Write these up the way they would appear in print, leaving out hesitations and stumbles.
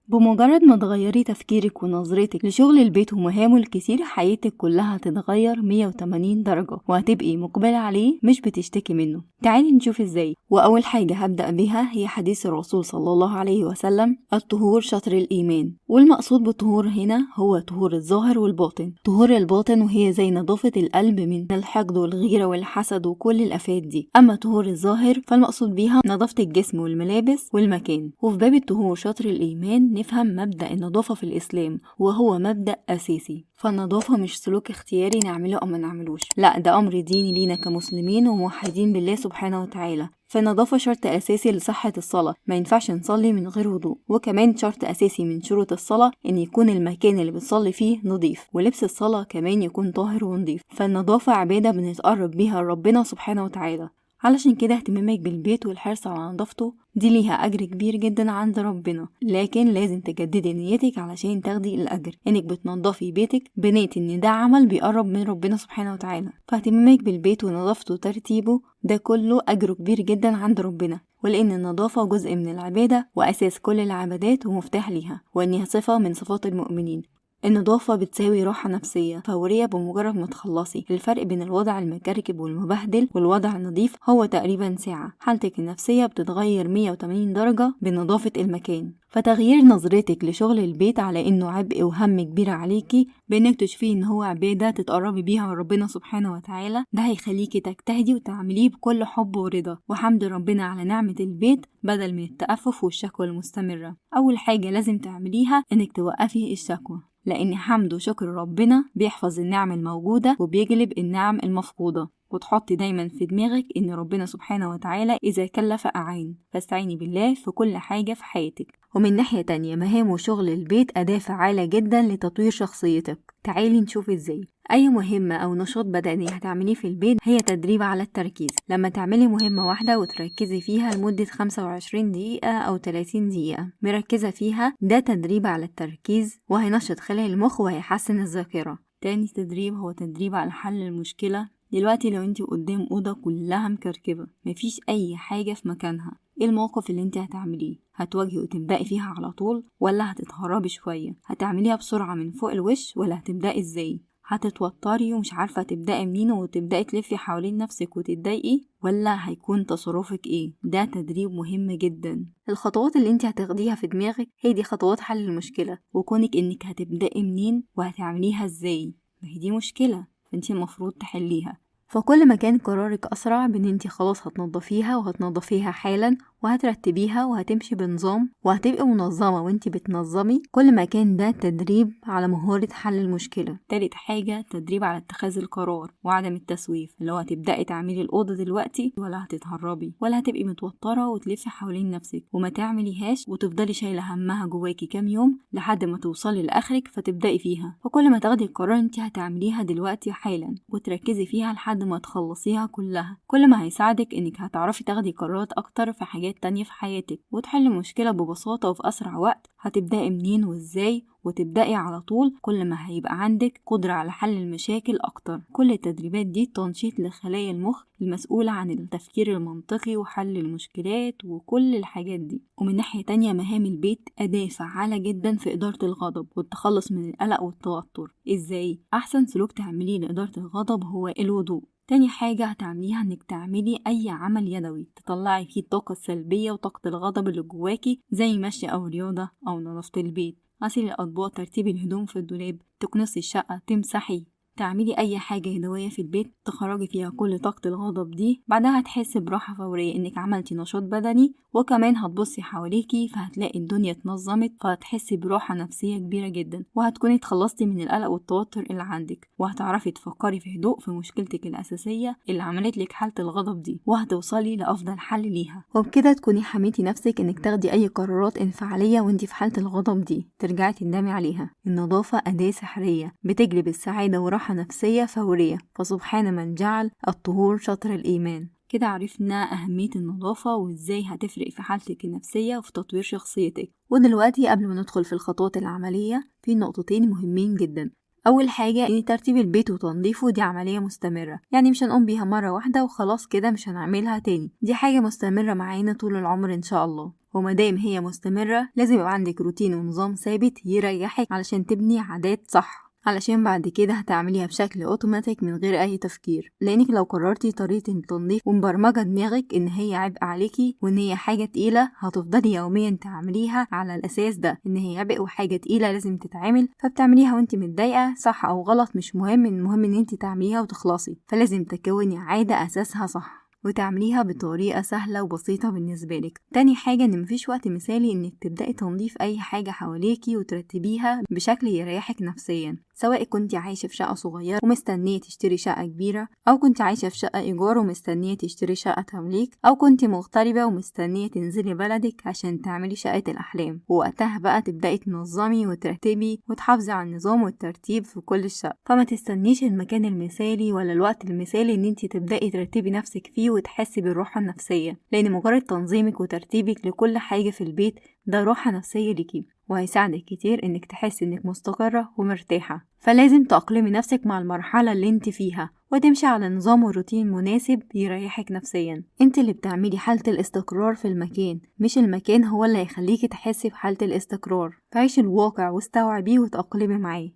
بمجرد ما تغيري تفكيرك ونظرتك لشغل البيت ومهامه الكتير، حياتك كلها هتتغير 180 درجة وهتبقي مقبلة عليه مش بتشتكي منه. تعالي نشوف ازاي. وأول حاجة هبدأ بها هي حديث الرسول صلى الله عليه وسلم: الطهور شطر الإيمان. والمقصود بالطهور هنا هو طهور الظاهر والباطن. طهور الباطن وهي زي نظافة القلب من الحقد والغيرة والحسد وكل الآفات دي. أما طهور الظاهر فالمقصود بيها نظافة الجسم والملابس والمكان. وفي باب الطهور شطر الإيمان نفهم مبدأ النظافة في الإسلام، وهو مبدأ أساسي. فالنظافة مش سلوك اختياري نعمله أو ما نعملوش، لا، ده أمر ديني لينا كمسلمين وموحدين بالله سبحانه وتعالى. فالنظافة شرط أساسي لصحة الصلاة، ما ينفعش نصلي من غير وضوء. وكمان شرط أساسي من شروط الصلاة إن يكون المكان اللي بتصلي فيه نظيف، ولبس الصلاة كمان يكون طاهر ونظيف. فالنظافة عبادة بنتقرب بيها لربنا سبحانه وتعالى. علشان كده اهتمامك بالبيت والحرص على نظافته دي ليها أجر كبير جدا عند ربنا، لكن لازم تجددي نيتك علشان تاخدي الأجر، إنك بتنظفي بيتك بنية إن ده عمل بيقرب من ربنا سبحانه وتعالى. فاهتمامك بالبيت ونظافته وترتيبه ده كله أجره كبير جدا عند ربنا، ولأن النظافة جزء من العبادة وأساس كل العبادات ومفتاح ليها، وإنها صفة من صفات المؤمنين. النظافة بتساوي راحة نفسية فورية بمجرد ما تخلصي. الفرق بين الوضع المكركب والمبهدل والوضع النظيف هو تقريبا ساعة. حالتك النفسية بتتغير 180 درجة بنظافة المكان. فتغيير نظرتك لشغل البيت على انه عبء وهم كبير عليكي بانك تشوفيه ان هو عبادة تتقربي بيها من ربنا سبحانه وتعالى، ده هيخليكي تجتهدي وتعمليه بكل حب ورضا وحمد ربنا على نعمة البيت بدل من التأفف والشكوى المستمرة. اول حاجة لازم تعمليها انك توقفي الشكوى، لأن حمد وشكر ربنا بيحفظ النعم الموجودة وبيجلب النعم المفقودة. وتحطي دايما في دماغك إن ربنا سبحانه وتعالى إذا كلف أعين، فاستعيني بالله في كل حاجة في حياتك. ومن ناحية تانية مهام وشغل البيت أداة فعالة جدا لتطوير شخصيتك. تعالي نشوف إزاي. أي مهمة أو نشاط بدني هتعمليه في البيت هي تدريب على التركيز. لما تعملي مهمة واحدة وتركزي فيها لمدة 25 دقيقة أو 30 دقيقة مركزة فيها، ده تدريب على التركيز وهينشط خلايا المخ وهيحسن الذاكرة. تاني تدريب هو تدريب على حل المشكلة. دلوقتي لو انت قدام أوضة كلها مكركبة مفيش أي حاجة في مكانها، ايه الموقف اللي انت هتعمليه؟ هتواجهي وتبدأي فيها على طول ولا هتتهربي شوية؟ هتعمليها بسرعة من فوق الوش ولا هتبدأي ازاي؟ هتتوتري ومش عارفة تبدأي منين وتبدأي تلفي حوالين نفسك وتتضايقي، ولا هيكون تصرفك ايه؟ ده تدريب مهم جدا. الخطوات اللي انت هتاخديها في دماغك هي دي خطوات حل المشكلة، وكونك انك هتبدأي منين وهتعمليها ازاي ما هي دي مشكلة فانت المفروض تحليها. فكل ما كان قرارك أسرع بأن انت خلاص هتنظفيها وهتنظفيها حالا وهترتبيها وهتمشي بنظام وهتبقي منظمة وانت بتنظمي، كل ما كان ده تدريب على مهارة حل المشكلة. تالت حاجة تدريب على اتخاذ القرار وعدم التسويف، اللي هو هتبدأي تعملي الأوضة دلوقتي ولا هتتهربي ولا هتبقي متوترة وتلفي حوالين نفسك وما تعمليهاش وتفضلي شايلة همها جواكي كام يوم لحد ما توصلي لآخرك فتبدأي فيها. فكل ما تاخدي القرار انت هتعمليها دلوقتي حالا وتركزي فيها لحد ما تخلصيها كلها، كل ما هيساعدك انك هتعرفي تاخدي قرارات اكتر في حاجات تانية في حياتك وتحلي مشكلة ببساطة وفي أسرع وقت. هتبدأي منين وإزاي وتبدأي على طول، كل ما هيبقى عندك قدرة على حل المشاكل أكتر. كل التدريبات دي تنشيط لخلايا المخ المسؤولة عن التفكير المنطقي وحل المشكلات وكل الحاجات دي. ومن ناحية تانية مهام البيت أداة فعالة جدا في إدارة الغضب والتخلص من القلق والتوتر. إزاي؟ أحسن سلوك تعمليه لإدارة الغضب هو الوضوء. تاني حاجة هتعمليها انك تعملي اي عمل يدوي تطلعي فيه الطاقة السلبية وطاقة الغضب اللي جواكي، زي مشي او رياضة او نظافة البيت، غسيل الاطباق، ترتيب الهدوم في الدولاب، تكنسي الشقة، تمسحي. تعملي اي حاجة يدوية في البيت تخرجي فيها كل طاقة الغضب دي. بعدها هتحسي براحة فورية انك عملتي نشاط بدني، وكمان هتبصي حواليكي فهتلاقي الدنيا اتنظمت فهتحسي براحة نفسية كبيرة جدا، وهتكوني اتخلصتي من القلق والتوتر اللي عندك وهتعرفي تفكري في هدوء في مشكلتك الأساسية اللي عملت لك حالة الغضب دي وهتوصلي لأفضل حل ليها. وبكده تكوني حميتي نفسك انك تاخدي اي قرارات انفعالية وانتي في حالة الغضب دي ترجعي تندمي عليها. النظافة أداة سحرية بتجلب السعادة وراحة نفسية فورية، فسبحان من جعل الطهور شطر الإيمان. كده عرفنا أهمية النظافة وإزاي هتفرق في حالتك النفسية وفي تطوير شخصيتك. ودلوقتي قبل ما ندخل في الخطوات العملية في نقطتين مهمين جدا. اول حاجه ان ترتيب البيت وتنظيفه دي عمليه مستمره، يعني مش هنقوم بيها مره واحده وخلاص كده مش هنعملها تاني، دي حاجه مستمره معانا طول العمر ان شاء الله. ومادام هي مستمره لازم يبقى عندك روتين ونظام ثابت يريحك علشان تبني عادات صح، علشان بعد كده هتعمليها بشكل اوتوماتيك من غير اي تفكير. لانك لو قررتي طريقه التنظيف ومبرمجه دماغك ان هي عبء عليكي وان هي حاجه تقيله، هتفضلي يوميا تعمليها على الاساس ده، ان هي عبء وحاجه تقيله لازم تتعمل، فبتعمليها وانت متضايقه. صح او غلط مش مهم، المهم ان انت تعمليها وتخلصي. فلازم تكوني عاده اساسها صح وتعمليها بطريقة سهلة وبسيطة بالنسبة لك. تاني حاجة ان مفيش وقت مثالي انك تبدأي تنظيف اي حاجة حواليكي وترتبيها بشكل يريحك نفسيا، سواء كنت عايشة في شقة صغيرة ومستنية تشتري شقة كبيرة، او كنت عايشة في شقة ايجار ومستنية تشتري شقة تمليك، او كنت مغتربة ومستنية تنزلي بلدك عشان تعملي شقة الاحلام. ووقتها بقى تبدأي تنظمي وترتبي وتحافظي على النظام والترتيب في كل الشقة. فما تستنيش المكان المثالي ولا الوقت المثالي ان انت تبدأي ترتبي نفسك فيه وتحسي بالراحة النفسية، لان مجرد تنظيمك وترتيبك لكل حاجة في البيت ده راحة نفسية ليكي، وهيساعدك كتير انك تحسي انك مستقرة ومرتاحة. فلازم تأقلمي نفسك مع المرحلة اللي انت فيها وتمشي على نظام وروتين مناسب يريحك نفسيا. انت اللي بتعملي حالة الاستقرار في المكان، مش المكان هو اللي هيخليكي تحسي بحالة الاستقرار. فعيشي الواقع واستوعبيه وتأقلمي معاه.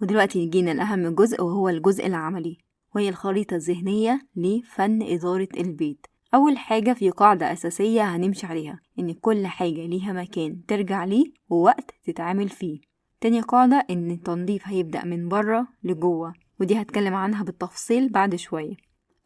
ودلوقتي يجينا الأهم جزء، وهو الجزء العملي، وهي الخريطة الذهنية لفن إدارة البيت. أول حاجة في قاعدة أساسية هنمشي عليها، إن كل حاجة ليها مكان ترجع ليه ووقت تتعامل فيه. تاني قاعدة إن التنظيف هيبدأ من بره لجوه، ودي هتكلم عنها بالتفصيل بعد شوية.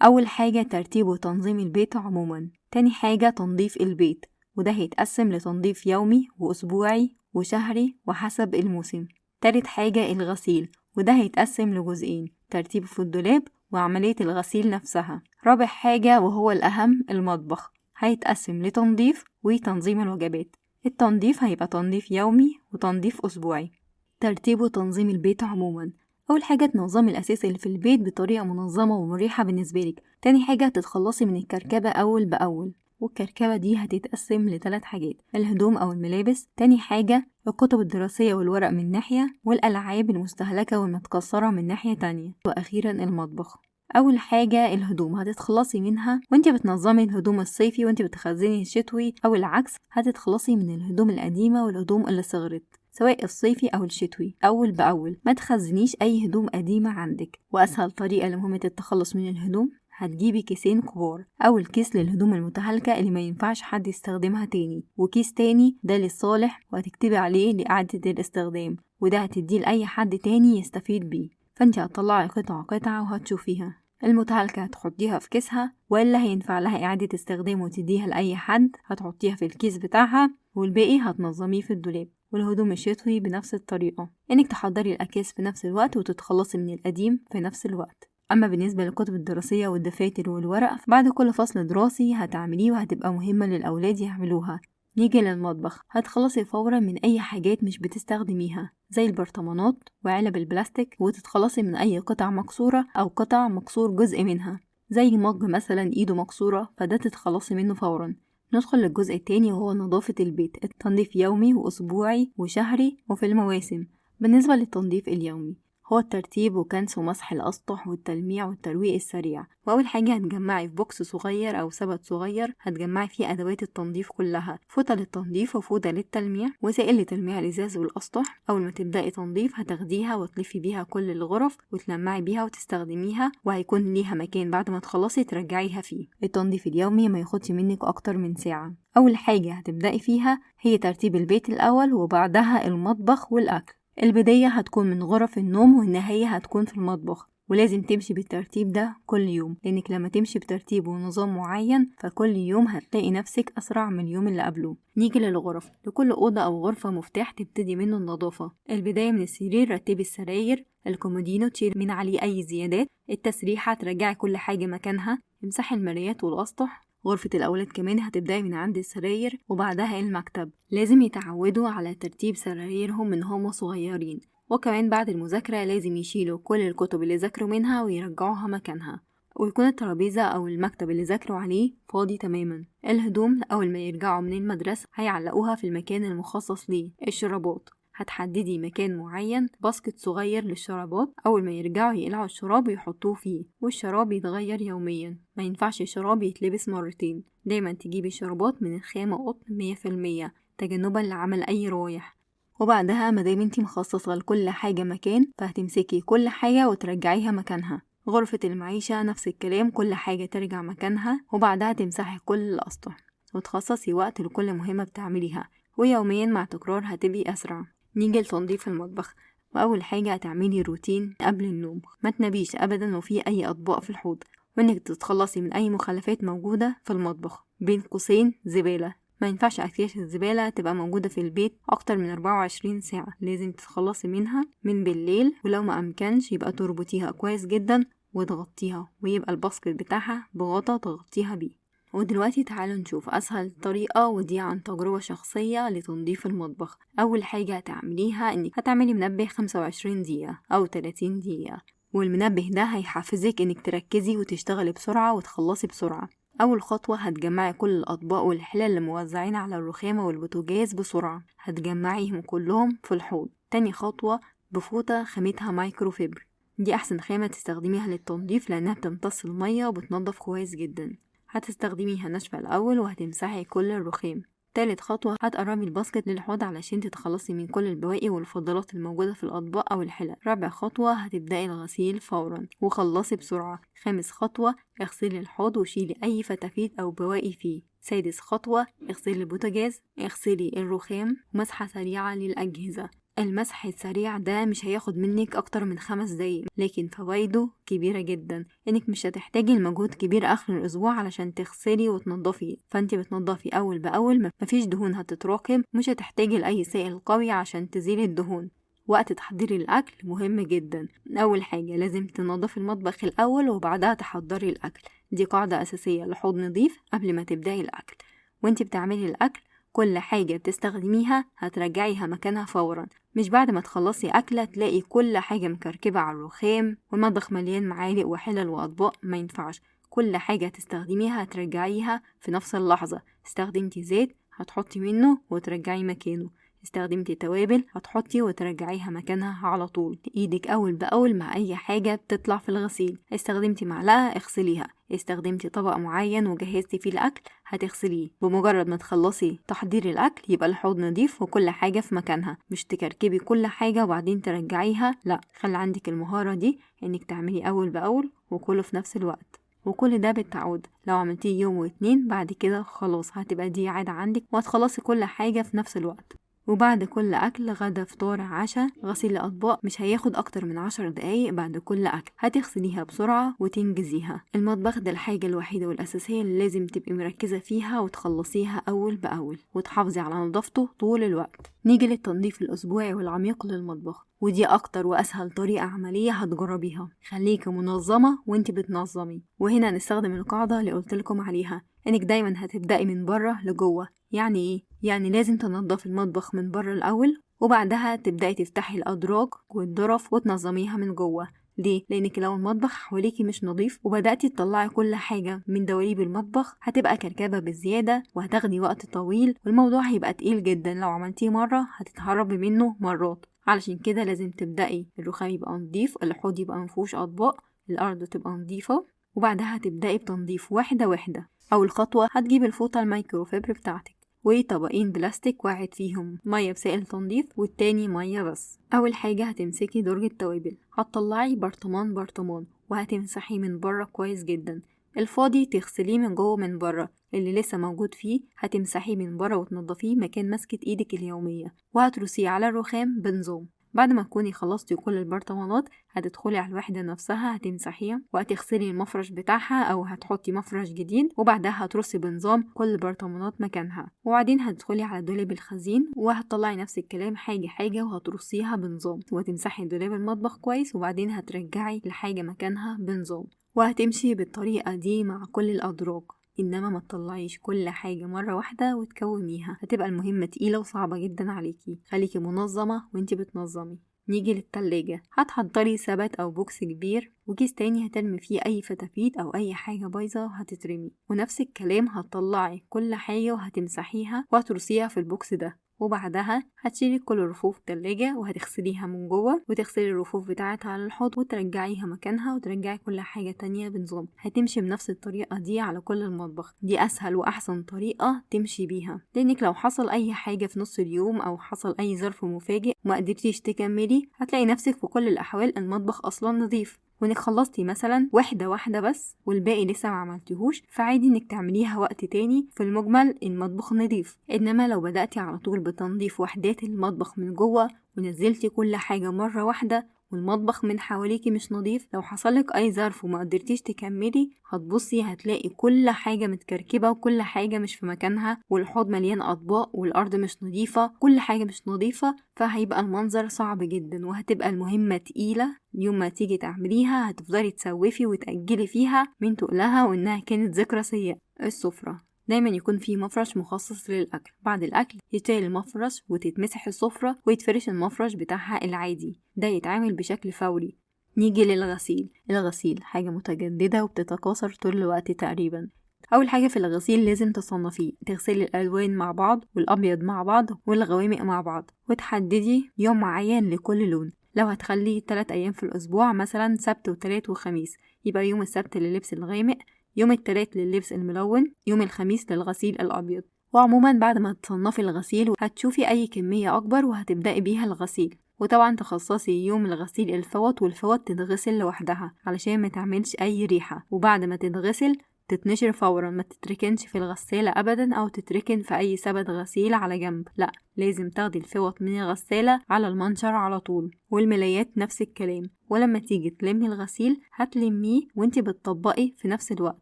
أول حاجة ترتيب وتنظيم البيت عموما. تاني حاجة تنظيف البيت، وده هيتقسم لتنظيف يومي وأسبوعي وشهري وحسب الموسم. تالت حاجة الغسيل، وده هيتقسم لجزئين، ترتيبه في الدولاب وعملية الغسيل نفسها. رابع حاجة وهو الأهم المطبخ، هيتقسم لتنظيف وتنظيم الوجبات. التنظيف هيبقى تنظيف يومي وتنظيف أسبوعي. ترتيب وتنظيم البيت عموما، أول حاجة تنظمي الأساس اللي في البيت بطريقة منظمة ومريحة بالنسبة لك. تاني حاجة تتخلصي من الكركبة أول بأول، والكركبة دي هتتقسم لثلاث حاجات، الهدوم أو الملابس. تاني حاجة الكتب الدراسية والورق من ناحية، والألعاب المستهلكة والمتكسرة من ناحية تانية. وأخيرا المطبخ. أول حاجة الهدوم هتتخلصي منها وانت بتنظمي الهدوم الصيفي وانت بتخزني الشتوي، أو العكس هتتخلصي من الهدوم القديمة والهدوم اللي صغرت، سواء الصيفي أو الشتوي. أول بأول ما تخزنيش أي هدوم قديمة عندك. وأسهل طريقة لمهمة التخلص من الهدوم، هتجيبي كيسين كبار، أول كيس للهدوم المتهالكة اللي ما ينفعش حد يستخدمها تاني، وكيس تاني ده للصالح وهتكتبي عليه لإعادة الاستخدام، وده هتديه لأي حد تاني يستفيد بيه. فانت هتطلعي قطعة قطعة وهتشوفيها، المتهالكة هتحطيها في كيسها، ولا هينفع لها إعادة استخدام وتديها لأي حد هتحطيها في الكيس بتاعها، والباقي هتنظميه في الدولاب. والهدوم الشتوي بنفس الطريقة، انك تحضري الأكياس في نفس الوقت وتتخلصي من القديم في نفس الوقت. أما بالنسبة للكتب الدراسية والدفاتر والورق، بعد كل فصل دراسي هتعمليه وهتبقى مهمة للأولاد يعملوها. نيجي للمطبخ، هتخلصي فورا من أي حاجات مش بتستخدميها زي البرطمانات وعلب البلاستيك، وتتخلصي من أي قطع مكسورة أو قطع مكسور جزء منها، زي مج مثلا إيده مكسورة، فده تتخلصي منه فورا. ندخل للجزء التاني وهو نظافة البيت، التنظيف يومي وأسبوعي وشهري وفي المواسم. بالنسبة للتنظيف اليومي، هو الترتيب وكنس ومسح الأسطح والتلميع والترويق السريع. وأول حاجة هتجمعي في بوكس صغير أو سبت صغير هتجمعي فيه أدوات التنظيف كلها، فوطة للتنظيف وفوطة للتلميع وسائل لتلميع الإزاز والأسطح. أول ما تبدأي تنظيف هتاخديها وتلفي بيها كل الغرف وتلمعي بيها وتستخدميها، وهيكون ليها مكان بعد ما تخلصي ترجعيها فيه. التنظيف اليومي ما ياخدش منك أكتر من ساعة. أول حاجة هتبدأي فيها هي ترتيب البيت الأول، وبعدها المطبخ والأكل. البداية هتكون من غرف النوم والنهاية هتكون في المطبخ، ولازم تمشي بالترتيب ده كل يوم، لأنك لما تمشي بترتيب ونظام معين فكل يوم هتلاقي نفسك أسرع من اليوم اللي قبله. نيجي للغرف، لكل أوضة أو غرفة مفتاح تبتدي منه النظافة. البداية من السرير، رتبي السراير، الكومودينو تشيل من عليه أي زيادات، التسريحة ترجعي كل حاجة مكانها، امسحي المرايات والأسطح. غرفة الأولاد كمان هتبدأي من عند السراير وبعدها المكتب. لازم يتعودوا على ترتيب سرايرهم من هم صغيرين، وكمان بعد المذاكرة لازم يشيلوا كل الكتب اللي ذاكروا منها ويرجعوها مكانها، ويكون الترابيزة أو المكتب اللي ذاكروا عليه فاضي تماما. الهدوم أول ما يرجعوا من المدرسة هيعلقوها في المكان المخصص ليه. الشرابات هتحددي مكان معين، باسكت صغير للشرابات، أول ما يرجعوا يقلعوا الشراب ويحطوه فيه، والشراب يتغير يوميا. ما ينفعش الشراب يتلبس مرتين. دايما تجيبي الشرابات من الخامة قطن 100% تجنبا لعمل أي رايح. وبعدها مادام انتي مخصصة لكل حاجة مكان، فهتمسكي كل حاجة وترجعيها مكانها. غرفة المعيشة نفس الكلام، كل حاجة ترجع مكانها، وبعدها تمسحي كل الأسطح وتخصصي وقت لكل مهمة بتعمليها، ويوميا مع تكرار هتبقي أسرع. نيجي لتنظيف المطبخ، وأول حاجة هتعملي روتين قبل النوم. ما تنبيش أبدا لو في أي أطباق في الحوض، وإنك تتخلصي من أي مخلفات موجودة في المطبخ، بين قوسين زبالة. ما ينفعش أكياس الزبالة تبقى موجودة في البيت أكتر من 24 ساعة، لازم تتخلصي منها من بالليل، ولو ما أمكنش يبقى تربطيها كويس جدا وتغطيها، ويبقى الباسكت بتاعها بغطا تغطيها بيه. ودلوقتي تعالوا نشوف أسهل طريقة، ودي عن تجربة شخصية لتنظيف المطبخ. أول حاجة هتعمليها إنك هتعملي منبه 25 دقيقة أو 30 دقيقة، والمنبه ده هيحفزك إنك تركزي وتشتغلي بسرعة وتخلصي بسرعة. أول خطوة هتجمعي كل الأطباق والحلال اللي موزعين على الرخامة والبوتاجاز بسرعة، هتجمعيهم كلهم في الحوض. تاني خطوة بفوطة خامتها مايكروفيبر، دي أحسن خامة تستخدميها للتنظيف لأنها بتمتص المية وبتنظف كويس جدا. هتستخدميها ناشفة الأول وهتمسحي كل الرخام. تالت خطوة هتقربي الباسكت للحوض علشان تتخلصي من كل البواقي والفضلات الموجودة في الأطباق أو الحلل. رابع خطوة هتبدأي الغسيل فورا وخلصي بسرعة. خامس خطوة اغسلي الحوض وشيلي أي فتافيت أو بواقي فيه. سادس خطوة اغسلي البوتاجاز، اغسلي الرخام، مسحة سريعة للأجهزة. المسح السريع ده مش هياخد منك اكتر من 5 دقايق، لكن فوائده كبيرة جدا، انك مش هتحتاجي المجهود كبير اخر الاسبوع علشان تغسلي وتنضفي. فانت بتنضفي اول باول، مفيش دهون هتتراكم، مش هتحتاجي لاي سائل قوي عشان تزيلي الدهون. وقت تحضير الاكل مهم جدا. اول حاجة لازم تنضفي المطبخ الاول وبعدها تحضري الاكل، دي قاعدة اساسية لحوض نظيف قبل ما تبدأي الاكل. وانت بتعملي الاكل كل حاجة بتستخدميها هترجعيها مكانها فورا، مش بعد ما تخلصي أكلة تلاقي كل حاجة مكركبة على الرخام والمطبخ مليان معالق وحلل وأطباق. ما ينفعش، كل حاجة تستخدميها هترجعيها في نفس اللحظة. استخدمتي زيت هتحطي منه وترجعي مكانه، استخدمتي توابل هتحطي وترجعيها مكانها على طول. ايدك اول باول مع اي حاجة بتطلع في الغسيل. استخدمتي معلقة اغسليها، استخدمتي طبق معين وجهزتي فيه الاكل هتغسليه. بمجرد ما تخلصي تحضير الاكل يبقى الحوض نظيف وكل حاجة في مكانها، مش تكركبي كل حاجة وبعدين ترجعيها، لا، خلي عندك المهارة دي انك تعملي اول باول وكله في نفس الوقت. وكل ده بالتعود، لو عملتيه يوم واتنين بعد كده خلاص هتبقى دي عادة عندك وهتخلصي كل حاجة في نفس الوقت. وبعد كل أكل، غدا، فطار، عشاء، غسيل الأطباق مش هياخد أكتر من 10 دقايق. بعد كل أكل هتغسليها بسرعة وتنجزيها. المطبخ ده الحاجة الوحيدة والأساسية اللي لازم تبقي مركزة فيها وتخلصيها أول بأول وتحافظي على نظافته طول الوقت. نيجي للتنظيف الأسبوعي والعميق للمطبخ، ودي أكتر وأسهل طريقة عملية هتجربيها. خليكي منظمة وانت بتنظمي، وهنا نستخدم القاعدة اللي قلتلكم عليها، انك دايما هتبدأي من بره لجوه. يعني ايه؟ يعني لازم تنظفي المطبخ من بره الأول، وبعدها تبدأي تفتحي الأدراج والظرف وتنظميها من جوه. ليه؟ لأنك لو المطبخ حواليكي مش نظيف وبدأتي تطلعي كل حاجة من دواليب المطبخ هتبقى كركبة بزيادة وهتاخدي وقت طويل، والموضوع هيبقى تقيل جدا. لو عملتيه مرة هتتهربي منه مرات. علشان كده لازم تبدأي الرخام يبقى نظيف، الحوض يبقى مفيهوش أطباق، الأرض تبقى نظيفة، وبعدها هتبدأي بتنظيف واحدة واحدة. أول خطوة هتجيب الفوطة الميكروفيبر بتاعتك وطبقين بلاستيك، واحد فيهم مية بسائل تنظيف والتاني مية بس. أول حاجة هتمسكي درج التوابل، هتطلعي برطمان وهتمسحيه من بره كويس جدا. الفاضي تغسليه من جوه من بره، اللي لسه موجود فيه هتمسحيه من بره وتنضفيه مكان مسكة ايدك اليومية، وهترصيه على الرخام بنظام. بعد ما تكوني خلصتي كل البرطمانات هتدخلي على الوحدة نفسها هتمسحيها وهتغسلي المفرش بتاعها أو هتحطي مفرش جديد، وبعدها هترصي بنظام كل البرطمانات مكانها. وبعدين هتدخلي على دولاب الخزين وهتطلعي نفس الكلام حاجة حاجة وهترصيها بنظام، وتمسحي دولاب المطبخ كويس، وبعدين هترجعي الحاجة مكانها بنظام. وهتمشي بالطريقة دي مع كل الأدراج، إنما ما تطلعيش كل حاجة مرة واحدة وتكوميها، هتبقى المهمة تقيلة وصعبة جدا عليكي. خليكي منظمة وانتي بتنظمي. نيجي للتلاجة، هتحضري سبت أو بوكس كبير وكيس تاني هترمي فيه أي فتافيت أو أي حاجة بايظة وهتترمي، ونفس الكلام هتطلعي كل حاجة وهتمسحيها وهترصيها في البوكس ده. وبعدها هتشيلي كل رفوف التلاجة وهتغسليها من جوه، وتغسلي الرفوف بتاعتها على الحوض وترجعيها مكانها، وترجعي كل حاجة تانية بنظام. هتمشي بنفس الطريقة دي على كل المطبخ. دي أسهل وأحسن طريقة تمشي بيها، لأنك لو حصل أي حاجة في نص اليوم أو حصل أي ظرف مفاجئ وما قدرتيش تكملي، هتلاقي نفسك في كل الأحوال المطبخ أصلا نظيف، وانك خلصتي مثلا واحدة بس والباقي لسه ما عملتيهوش، فعادي انك تعمليها وقت تاني. في المجمل المطبخ نظيف. انما لو بدأتي على طول بتنظيف وحدات المطبخ من جوه ونزلتي كل حاجة مرة واحدة والمطبخ من حواليكي مش نظيف، لو حصلك اي ظرف وما قدرتيش تكملي، هتبصي هتلاقي كل حاجة متكركبة وكل حاجة مش في مكانها، والحوض مليان اطباق والارض مش نظيفة، كل حاجة مش نظيفة. فهيبقى المنظر صعب جدا، وهتبقى المهمة تقيلة. يوم ما تيجي تعمليها هتفضلي تسوفي وتأجلي فيها من تقلها وانها كانت ذكرى سيئة. السفرة دايما يكون في مفرش مخصص للأكل. بعد الأكل يتشال المفرش وتتمسح السفرة ويتفرش المفرش بتاعها العادي، ده يتعامل بشكل فوري. نيجي للغسيل. الغسيل حاجة متجددة وبتتكاثر طول الوقت تقريبا. أول حاجة في الغسيل لازم تصنفيه، تغسلي الألوان مع بعض والأبيض مع بعض والغوامق مع بعض، وتحددي يوم معين لكل لون. لو هتخليه 3 أيام في الأسبوع، مثلا سبت وتلات وخميس، يبقى يوم السبت لللبس الغامق، يوم التلات لللبس الملون، يوم الخميس للغسيل الأبيض. وعموما بعد ما تصنفي الغسيل هتشوفي أي كمية أكبر وهتبدأي بيها الغسيل. وطبعا تخصصي يوم الغسيل الفوط، والفوط تتغسل لوحدها علشان ما تعملش أي ريحة، وبعد ما تتغسل تتنشر فورا، ما تتركنش في الغسالة أبدا أو تتركن في أي سبت غسيل على جنب، لا، لازم تاخدي الفوط من الغسالة على المنشر على طول. والملايات نفس الكلام. ولما تيجي تلمي الغسيل هتلميه وانتي بتطبقي في نفس الوقت،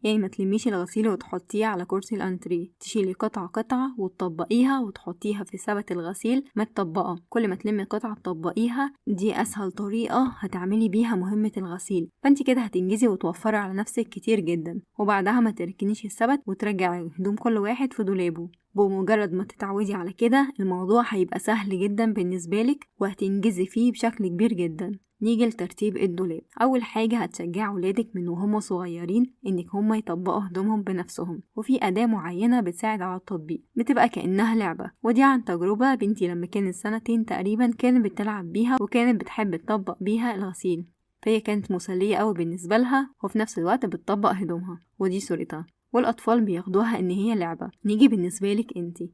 يعني ما تلميش الغسيل وتحطيه على كرسي الانتريه، تشيلي قطعة قطعة وتطبقيها وتحطيها في سبت الغسيل متطبقة. كل ما تلمي قطعة تطبقيها، دي اسهل طريقة هتعملي بيها مهمة الغسيل. فانت كده هتنجزي وتوفري على نفسك كتير جدا. وبعدها ما تركنيش السبت وترجعي هدوم كل واحد في دولابه. بمجرد ما تتعودي على كده الموضوع هيبقى سهل جدا بالنسبة لك وهتنجزي فيه بشكل كبير جدا. نيجي لترتيب الدولاب. أول حاجة هتشجع ولادك من وهم صغيرين إنك هم يطبقوا هدومهم بنفسهم، وفي أداة معينة بتساعد على التطبيق، بتبقى كأنها لعبة. ودي عن تجربة، بنتي لما كانت 2 تقريبا كانت بتلعب بيها وكانت بتحب تطبق بيها الغسيل، فهي كانت مسلية أوي بالنسبة لها وفي نفس الوقت بتطبق هدومها. ودي صورتها، والأطفال بياخدوها إن هي لعبة. نيجي بالنسبة لك انتي.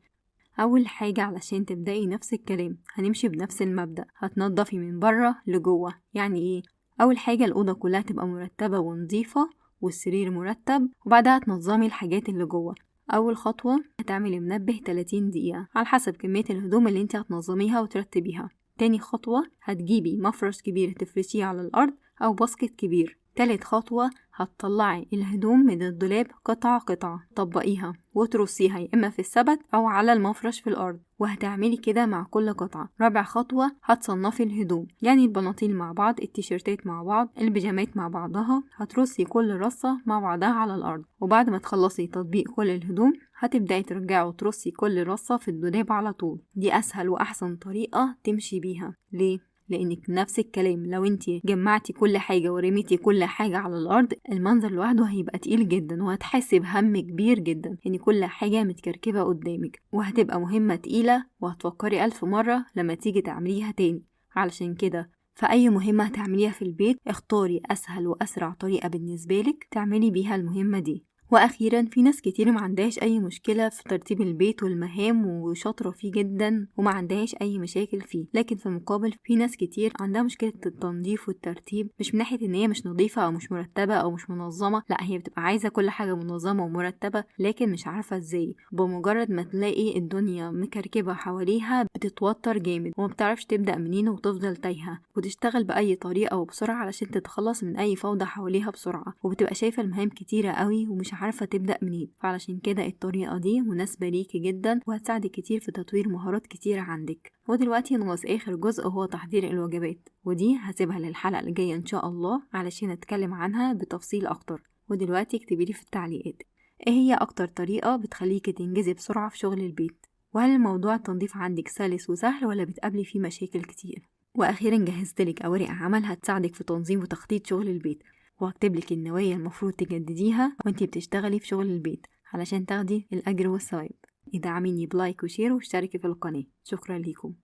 أول حاجة علشان تبدأي نفس الكلام هنمشي بنفس المبدأ، هتنضفي من بره لجوه. يعني ايه؟ أول حاجة الأوضة كلها تبقى مرتبة ونظيفة والسرير مرتب، وبعدها تنظمي الحاجات اللي جوه. أول خطوة هتعملي منبه 30 دقيقة على حسب كمية الهدوم اللي انت هتنظميها وترتبيها. تاني خطوة هتجيبي مفرش كبير تفرشيه على الأرض أو باسكت كبير. تالت خطوة هتطلعي الهدوم من الدولاب قطعة قطعة، طبقيها وترصيها يا إما في السبت أو على المفرش في الأرض، وهتعملي كده مع كل قطعة. رابع خطوة هتصنفي الهدوم، يعني البناطيل مع بعض، التيشيرتات مع بعض، البيجامات مع بعضها، هترصي كل رصة مع بعضها على الأرض. وبعد ما تخلصي تطبيق كل الهدوم هتبدأي ترجعي وترصي كل رصة في الدولاب على طول. دي أسهل وأحسن طريقة تمشي بيها. ليه؟ لانك نفس الكلام لو انتي جمعتي كل حاجة ورميتي كل حاجة على الارض، المنظر لوحده هيبقى تقيل جدا وهتحسي بهم كبير جدا ان كل حاجة متكركبة قدامك، وهتبقى مهمة تقيلة وهتفكري 1000 مرة لما تيجي تعمليها تاني. علشان كده فأي مهمة هتعمليها في البيت اختاري أسهل وأسرع طريقة بالنسبة لك تعملي بيها المهمة دي. واخيرا في ناس كتير ما عندهاش اي مشكله في ترتيب البيت والمهام وشاطره فيه جدا وما عندهاش اي مشاكل فيه، لكن في المقابل في ناس كتير عندها مشكله التنظيف والترتيب، مش من ناحيه ان هي مش نظيفه او مش مرتبه او مش منظمه، لا، هي بتبقى عايزه كل حاجه منظمه ومرتبه لكن مش عارفه ازاي. بمجرد ما تلاقي الدنيا مكركبه حواليها بتتوتر جامد وما بتعرفش تبدا منين وتفضل تايهه وتشتغل باي طريقه وبسرعه علشان تتخلص من اي فوضى حواليها بسرعه، وبتبقى شايفه المهام كتيره قوي ومش عارفة تبدأ منين. فعلشان كده الطريقة دي مناسبة ليكي جدا وهتساعدك كتير في تطوير مهارات كتيرة عندك. ودلوقتي ناقص آخر جزء هو تحضير الوجبات، ودي هسيبها للحلقة اللي جاية إن شاء الله علشان أتكلم عنها بتفصيل أكتر. ودلوقتي اكتبيلي في التعليقات ايه هي أكتر طريقة بتخليكي تنجزي بسرعة في شغل البيت، وهل الموضوع التنظيف عندك سلس وسهل ولا بتقابلي فيه مشاكل كتير. وأخيرا جهزتلك أوراق عمل هتساعدك في تنظيم وتخطيط شغل البيت، وهكتبلك النوايا المفروض تجدديها وانتي بتشتغلي في شغل البيت علشان تاخدي الأجر والثواب. ادعميني بلايك وشير واشتركي في القناة. شكرا ليكم.